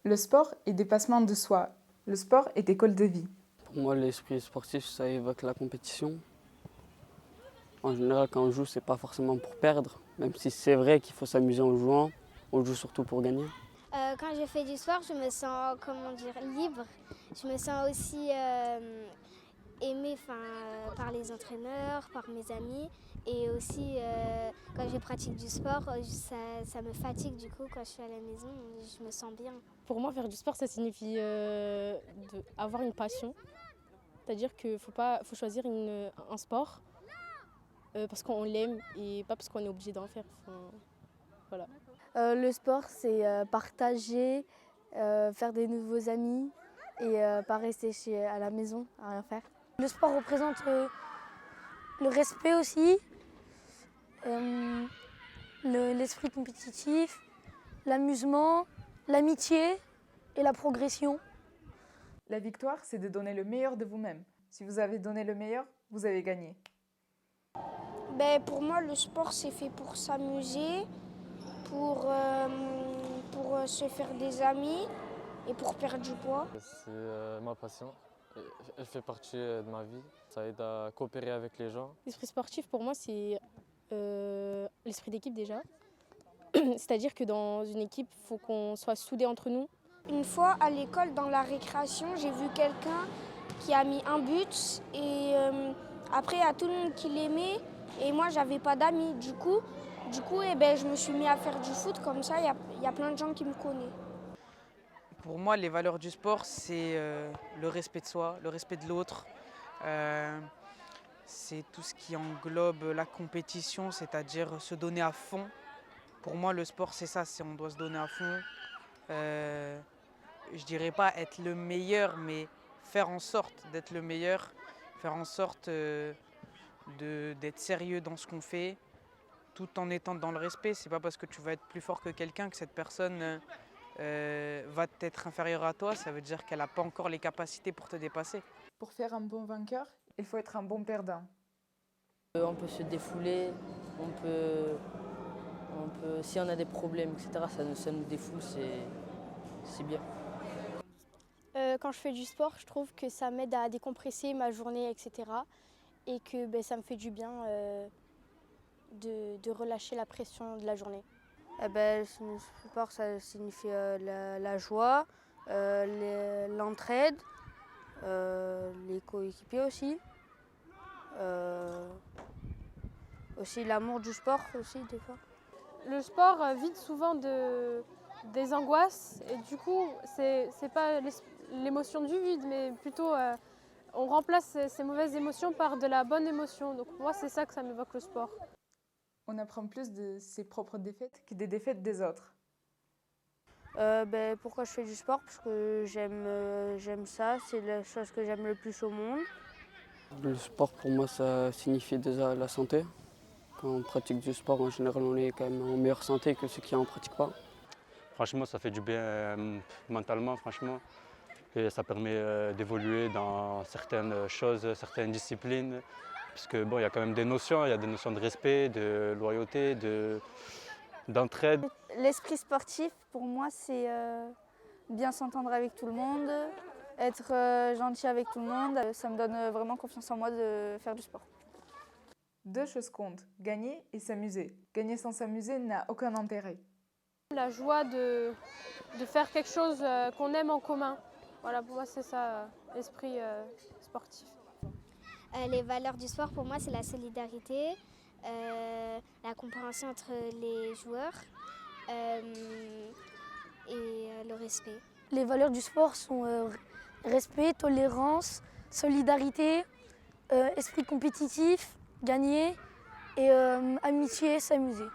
Le sport est dépassement de soi. Le sport est école de vie. Pour moi, l'esprit sportif, ça évoque la compétition. En général, quand on joue, c'est pas forcément pour perdre, même si c'est vrai qu'il faut s'amuser en jouant, on joue surtout pour gagner. Quand je fais du sport, je me sens, libre. Je me sens aussi aimée par les entraîneurs, par mes amis. Et aussi, quand je pratique du sport, ça me fatigue du coup. Quand je suis à la maison, je me sens bien. Pour moi, faire du sport, ça signifie avoir une passion. C'est-à-dire qu'il faut choisir un sport parce qu'on l'aime et pas parce qu'on est obligé d'en faire. Enfin, voilà. Le sport, c'est partager, faire des nouveaux amis et pas rester à la maison à rien faire. Le sport représente le respect aussi, l'esprit compétitif, l'amusement, l'amitié et la progression. La victoire, c'est de donner le meilleur de vous-même. Si vous avez donné le meilleur, vous avez gagné. Pour moi, le sport, c'est fait pour s'amuser, pour se faire des amis et pour perdre du poids. C'est ma passion. Elle fait partie de ma vie. Ça aide à coopérer avec les gens. L'esprit sportif, pour moi, c'est l'esprit d'équipe déjà. C'est-à-dire que dans une équipe, il faut qu'on soit soudés entre nous. Une fois, à l'école, dans la récréation, j'ai vu quelqu'un qui a mis un but et après, il y a tout le monde qui l'aimait et moi, j'avais pas d'amis. Du coup, je me suis mis à faire du foot. Comme ça, il y a plein de gens qui me connaissent. Pour moi, les valeurs du sport, c'est le respect de soi, le respect de l'autre. C'est tout ce qui englobe la compétition, c'est-à-dire se donner à fond. Pour moi, le sport, c'est ça, on doit se donner à fond. Je dirais pas être le meilleur, mais faire en sorte d'être le meilleur, faire en sorte d'être sérieux dans ce qu'on fait, tout en étant dans le respect. C'est pas parce que tu vas être plus fort que quelqu'un que cette personne va être inférieure à toi. Ça veut dire qu'elle n'a pas encore les capacités pour te dépasser. Pour faire un bon vainqueur, il faut être un bon perdant. On peut se défouler, si on a des problèmes, etc., ça nous défoule, c'est bien. Quand je fais du sport, je trouve que ça m'aide à décompresser ma journée, etc. Et que ça me fait du bien de relâcher la pression de la journée. Le sport, ça signifie la joie, l'entraide, les coéquipiers aussi. Aussi l'amour du sport aussi des fois. Le sport vide souvent des angoisses et du coup, c'est pas l'émotion du vide, mais plutôt on remplace ces mauvaises émotions par de la bonne émotion. Donc pour moi, c'est ça que ça m'évoque le sport. On apprend plus de ses propres défaites que des défaites des autres. Pourquoi je fais du sport? Parce que j'aime ça, c'est la chose que j'aime le plus au monde. Le sport, pour moi, ça signifie déjà la santé. Quand on pratique du sport, en général, on est quand même en meilleure santé que ceux qui n'en pratiquent pas. Franchement, ça fait du bien mentalement, franchement. Et ça permet d'évoluer dans certaines choses, certaines disciplines. Parce que il y a quand même des notions, il y a des notions de respect, de loyauté, d'entraide. L'esprit sportif, pour moi, c'est bien s'entendre avec tout le monde, être gentil avec tout le monde. Ça me donne vraiment confiance en moi de faire du sport. Deux choses comptent, gagner et s'amuser. Gagner sans s'amuser n'a aucun intérêt. La joie de faire quelque chose qu'on aime en commun. Voilà, pour moi, c'est ça, l'esprit sportif. Les valeurs du sport, pour moi, c'est la solidarité, la compréhension entre les joueurs et le respect. Les valeurs du sport sont respect, tolérance, solidarité, esprit compétitif, gagner et amitié, s'amuser.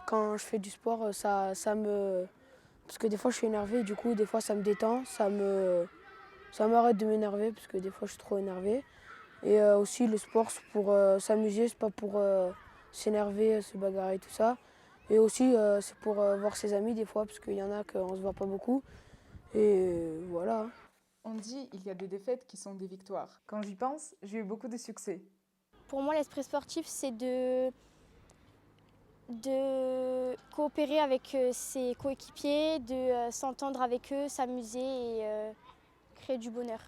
Quand je fais du sport, ça me Parce que des fois je suis énervée, du coup des fois ça me détend, ça m'arrête de m'énerver parce que des fois je suis trop énervée. Et aussi le sport c'est pour s'amuser, c'est pas pour s'énerver, se bagarrer, tout ça. Et aussi c'est pour voir ses amis des fois, parce qu'il y en a qu'on se voit pas beaucoup. Et voilà. On dit il y a des défaites qui sont des victoires. Quand j'y pense, j'ai eu beaucoup de succès. Pour moi, l'esprit sportif, c'est de coopérer avec ses coéquipiers, de s'entendre avec eux, s'amuser et créer du bonheur.